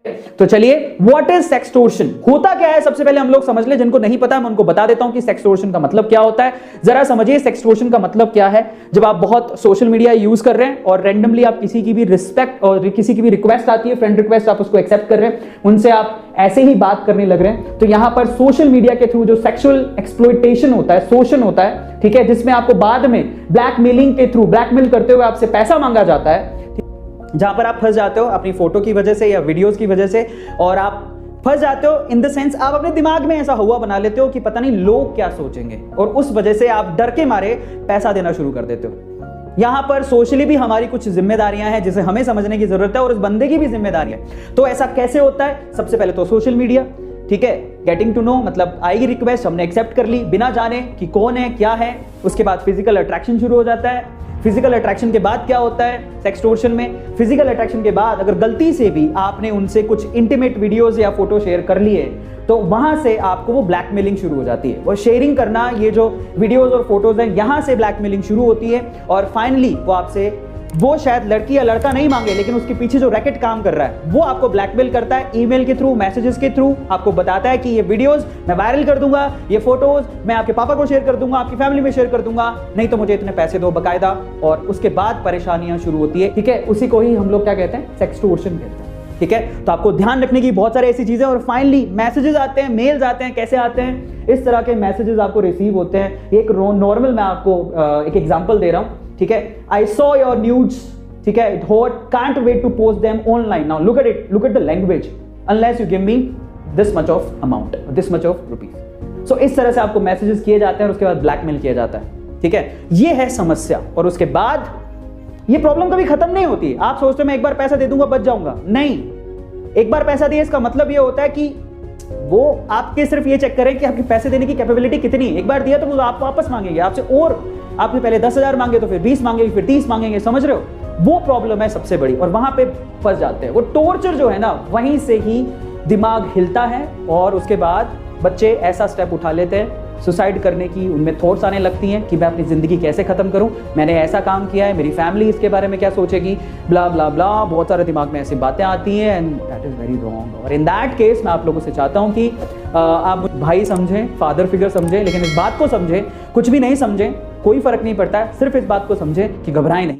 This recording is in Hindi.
तो चलिए, व्हाट इज सेक्सटोर्शन, होता क्या है सबसे पहले हम लोग समझ ले। जिनको नहीं पता मैं उनको बता देता हूं कि सेक्सटोर्शन का मतलब क्या होता है। जरा समझिए सेक्सटोर्शन का मतलब क्या है। जब आप बहुत सोशल मीडिया यूज कर रहे हैं और रैंडमली आप किसी की भी रिस्पेक्ट और किसी की भी रिक्वेस्ट आती है, फ्रेंड रिक्वेस्ट, आप उसको एक्सेप्ट कर रहे हैं, उनसे आप ऐसे ही बात करने लग रहे हैं, तो यहां पर सोशल मीडिया के थ्रू जो सेक्सुअल एक्सप्लॉयटेशन होता है, शोषण होता है, ठीक है, जिसमें आपको बाद में ब्लैकमेलिंग के थ्रू, ब्लैकमेल करते हुए आपसे पैसा मांगा जाता है, जहां पर आप फंस जाते हो अपनी फोटो की वजह से या वीडियोस की वजह से, और आप फंस जाते हो इन द सेंस आप अपने दिमाग में ऐसा हुआ बना लेते हो कि पता नहीं लोग क्या सोचेंगे, और उस वजह से आप डर के मारे पैसा देना शुरू कर देते हो। यहां पर सोशली भी हमारी कुछ जिम्मेदारियां हैं जिसे हमें समझने की जरूरत है, और उस बंदे की भी जिम्मेदारी है। तो ऐसा कैसे होता है? सबसे पहले तो सोशल मीडिया, ठीक है, गेटिंग टू नो, मतलब आएगी रिक्वेस्ट, हमने एक्सेप्ट कर ली बिना जाने कि कौन है क्या है। उसके बाद फिजिकल अट्रैक्शन शुरू हो जाता है। फिजिकल अट्रैक्शन के बाद क्या होता है सेक्सटोर्शन में? फिजिकल अट्रैक्शन के बाद अगर गलती से भी आपने उनसे कुछ इंटीमेट वीडियोस या फोटो शेयर कर लिए, तो वहां से आपको वो ब्लैकमेलिंग शुरू हो जाती है। वो शेयरिंग करना, ये जो वीडियोस और फोटोज हैं, यहां से ब्लैकमेलिंग शुरू होती है, और फाइनली वो आपसे, वो शायद लड़की या लड़का नहीं मांगे, लेकिन उसके पीछे जो रैकेट काम कर रहा है वो आपको ब्लैकमेल करता है। ईमेल के थ्रू, मैसेजेस के थ्रू आपको बताता है कि ये वीडियोस मैं वायरल कर दूंगा, ये फोटोज मैं आपके पापा को शेयर कर दूंगा, आपकी फैमिली में शेयर कर दूंगा, नहीं तो मुझे इतने पैसे दो बकायदा। और उसके बाद परेशानियां शुरू होती है, ठीक है। उसी को ही हम लोग क्या कहते हैं? सेक्सटोर्शन कहते हैं, ठीक है। तो आपको ध्यान रखने की बहुत सारी ऐसी चीजें। और फाइनली मैसेजेस आते हैं, मेल्स आते हैं। कैसे आते हैं? इस तरह के मैसेजेस आपको रिसीव होते हैं। एक नॉर्मल मैं आपको एक एग्जांपल दे रहा हूं, ठीक है। आई सॉ योर न्यूड्स, ठीक है, it hot, can't wait to post them online, now look at it, look at the language, unless you give me this much of amount, this much of rupees. So इस तरह से आपको मैसेजेस किए जाते हैं और उसके बाद ब्लैकमेल किया जाता है, ठीक है। ये है समस्या। और उसके बाद ये प्रॉब्लम कभी खत्म नहीं होती। आप सोचते हो मैं एक बार पैसा दे दूंगा बच जाऊंगा, नहीं। एक बार पैसा दिए इसका मतलब ये होता है कि वो आपके सिर्फ ये चेक करें कि आपके पैसे देने की कैपेबिलिटी कितनी। एक बार दिया तो वो आप वापस मांगेंगे आपसे, और आपने पहले 10,000 मांगे तो फिर 20 मांगेंगे, फिर 30 मांगेंगे, समझ रहे हो? वो प्रॉब्लम है सबसे बड़ी, और वहां पे फंस जाते हैं। वो टॉर्चर जो है ना, वहीं से ही दिमाग हिलता है, और उसके बाद बच्चे ऐसा स्टेप उठा लेते हैं सुसाइड करने की। उनमें थॉट्स आने लगती हैं कि मैं अपनी जिंदगी कैसे खत्म करूं, मैंने ऐसा काम किया है, मेरी फैमिली इसके बारे में क्या सोचेगी, ब्ला ब्ला ब्ला, बहुत सारे दिमाग में ऐसी बातें आती हैं, and that is very wrong. और इन दैट केस मैं आप लोगों से चाहता हूं कि आप भाई समझें, फादर फिगर समझें, लेकिन इस बात को समझें, कुछ भी नहीं समझें, कोई फर्क नहीं पड़ता है, सिर्फ इस बात को समझें कि घबराएं नहीं।